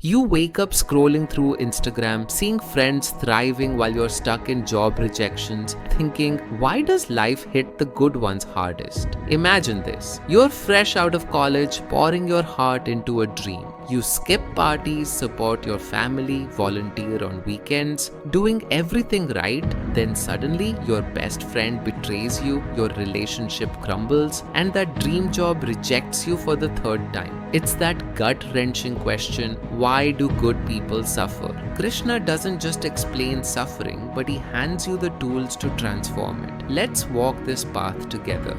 You wake up scrolling through Instagram, seeing friends thriving while you're stuck in job rejections, thinking, why does life hit the good ones hardest? Imagine this. You're fresh out of college, pouring your heart into a dream. You skip parties, support your family, volunteer on weekends, doing everything right. Then suddenly your best friend betrays you, your relationship crumbles, and that dream job rejects you for the third time. It's that gut-wrenching question, why do good people suffer? Krishna doesn't just explain suffering, but he hands you the tools to transform it. Let's walk this path together.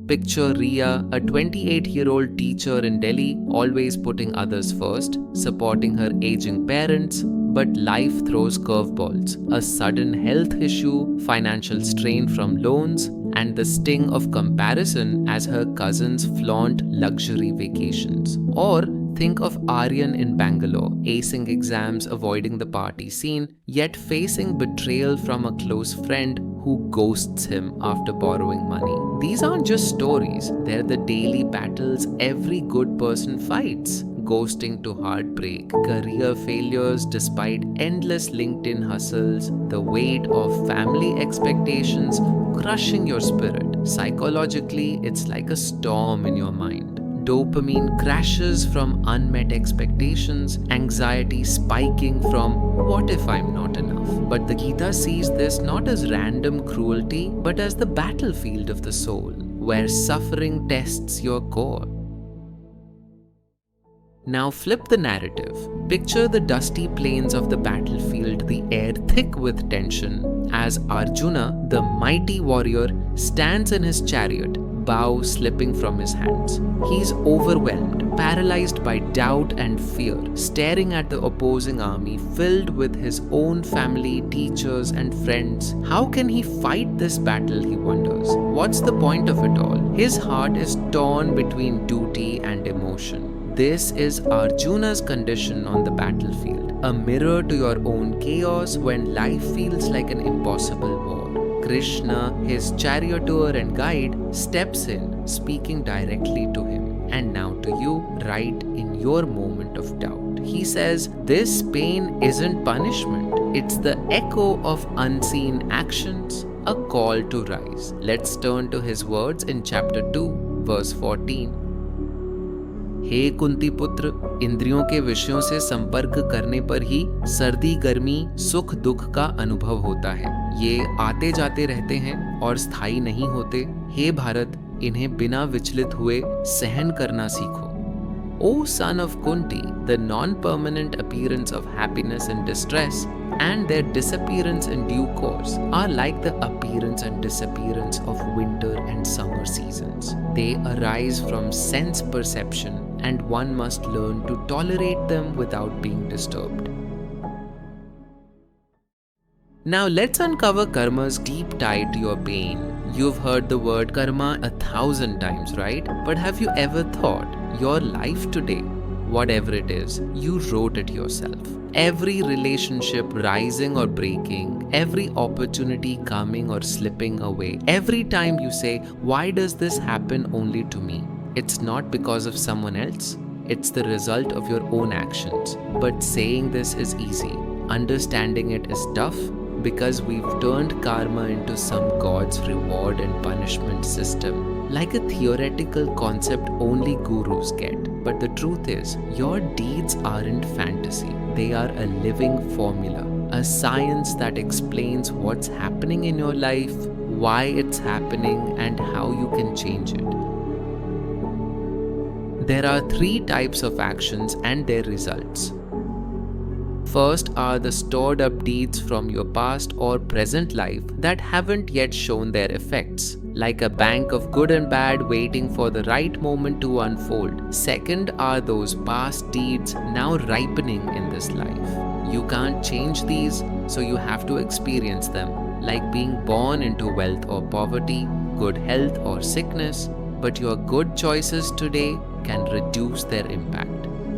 Picture Riya, a 28-year-old teacher in Delhi, always putting others first, supporting her aging parents. But life throws curveballs, a sudden health issue, financial strain from loans, and the sting of comparison as her cousins flaunt luxury vacations. Or think of Aryan in Bangalore, acing exams, avoiding the party scene, yet facing betrayal from a close friend who ghosts him after borrowing money. These aren't just stories, they're the daily battles every good person fights. Ghosting to heartbreak, career failures despite endless LinkedIn hustles, the weight of family expectations crushing your spirit. Psychologically, it's like a storm in your mind. Dopamine crashes from unmet expectations, anxiety spiking from what if I'm not enough? But the Gita sees this not as random cruelty, but as the battlefield of the soul, where suffering tests your core. Now flip the narrative. Picture the dusty plains of the battlefield, the air thick with tension, as Arjuna, the mighty warrior, stands in his chariot, bow slipping from his hands. He's overwhelmed, paralyzed by doubt and fear, staring at the opposing army filled with his own family, teachers, and friends. How can he fight this battle, he wonders. What's the point of it all? His heart is torn between duty and emotion. This is Arjuna's condition on the battlefield, a mirror to your own chaos when life feels like an impossible war. Krishna, his charioteer and guide, steps in, speaking directly to him. And now to you, right in your moment of doubt. He says, this pain isn't punishment, it's the echo of unseen actions, a call to rise. Let's turn to his words in chapter 2, verse 14. हे कुंती पुत्र, इंद्रियों के विषयों से संपर्क करने पर ही सर्दी गर्मी सुख दुख का अनुभव होता है। ये आते जाते रहते हैं और स्थायी नहीं होते। हे भारत, इन्हें बिना विचलित हुए सहन करना सीखो। O son of Kunti, the non-permanent appearance of happiness and distress and their disappearance in due course are like the appearance and disappearance of winter and summer seasons. They arise from sense perception and one must learn to tolerate them without being disturbed. Now let's uncover karma's deep tie to your pain. You've heard the word karma 1,000 times, right? But have you ever thought your life today, whatever it is, you wrote it yourself? Every relationship rising or breaking, every opportunity coming or slipping away, every time you say, why does this happen only to me? It's not because of someone else. It's the result of your own actions. But saying this is easy. Understanding it is tough because we've turned karma into some god's reward and punishment system. Like a theoretical concept only gurus get. But the truth is, your deeds aren't fantasy. They are a living formula. A science that explains what's happening in your life, why it's happening, and how you can change it. There are 3 types of actions and their results. First are the stored up deeds from your past or present life that haven't yet shown their effects, like a bank of good and bad waiting for the right moment to unfold. Second are those past deeds now ripening in this life. You can't change these, so you have to experience them, like being born into wealth or poverty, good health or sickness, but your good choices today can reduce their impact.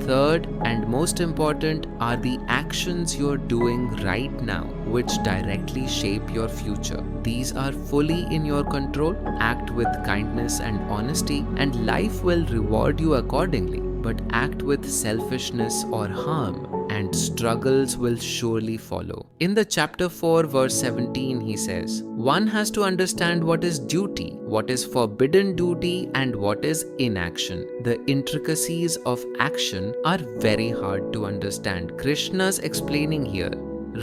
Third and most important are the actions you're doing right now, which directly shape your future. These are fully in your control. Act with kindness and honesty, and life will reward you accordingly. but act with selfishness or harm, and struggles will surely follow. In the chapter 4, verse 17, he says, one has to understand what is duty, what is forbidden duty, and what is inaction. The intricacies of action are very hard to understand. Krishna's explaining here.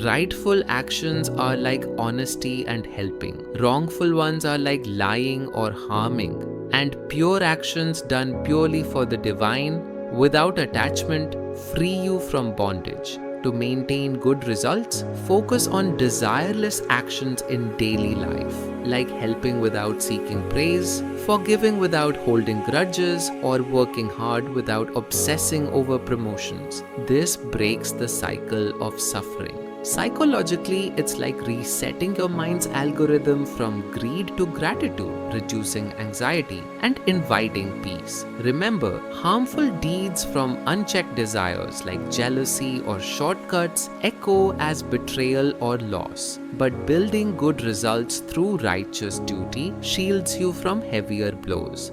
Rightful actions are like honesty and helping. Wrongful ones are like lying or harming. And pure actions done purely for the divine, without attachment, free you from bondage. To maintain good results, focus on desireless actions in daily life, like helping without seeking praise, forgiving without holding grudges, or working hard without obsessing over promotions. This breaks the cycle of suffering. Psychologically, it's like resetting your mind's algorithm from greed to gratitude, reducing anxiety, and inviting peace. Remember, harmful deeds from unchecked desires like jealousy or shortcuts echo as betrayal or loss. But building good results through righteous duty shields you from heavier blows.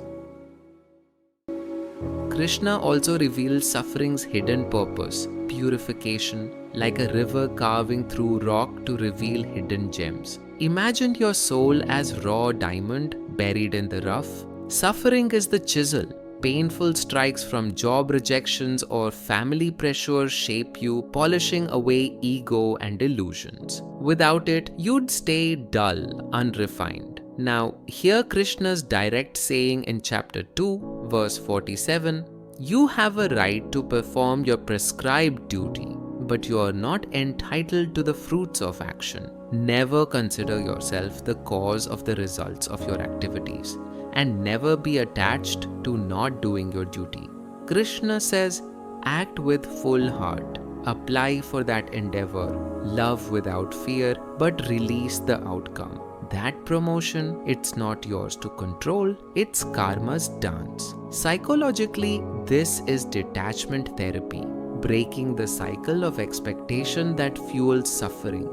Krishna also reveals suffering's hidden purpose, purification, like a river carving through rock to reveal hidden gems. Imagine your soul as raw diamond buried in the rough. Suffering is the chisel. Painful strikes from job rejections or family pressure shape you, polishing away ego and illusions. Without it, you'd stay dull, unrefined. Now, hear Krishna's direct saying in chapter 2, verse 47, you have a right to perform your prescribed duty, but you are not entitled to the fruits of action. Never consider yourself the cause of the results of your activities, and never be attached to not doing your duty. Krishna says, act with full heart, apply for that endeavor, love without fear, but release the outcome. That promotion, it's not yours to control, it's karma's dance. Psychologically, this is detachment therapy, breaking the cycle of expectation that fuels suffering.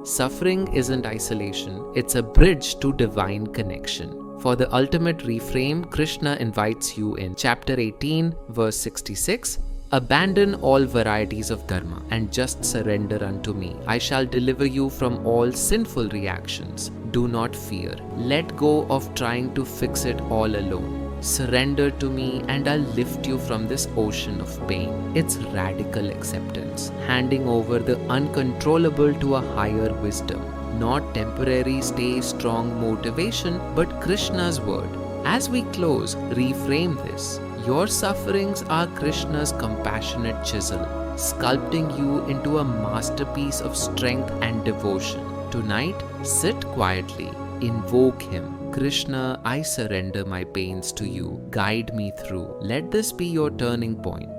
Suffering isn't isolation, it's a bridge to divine connection. For the ultimate reframe, Krishna invites you in chapter 18, verse 66, abandon all varieties of dharma and just surrender unto me. I shall deliver you from all sinful reactions. Do not fear. Let go of trying to fix it all alone. Surrender to me and I'll lift you from this ocean of pain. It's radical acceptance, handing over the uncontrollable to a higher wisdom. Not temporary stay strong motivation, but Krishna's word. As we close, reframe this. Your sufferings are Krishna's compassionate chisel, sculpting you into a masterpiece of strength and devotion. Tonight, sit quietly, invoke him. Krishna, I surrender my pains to you. Guide me through. Let this be your turning point.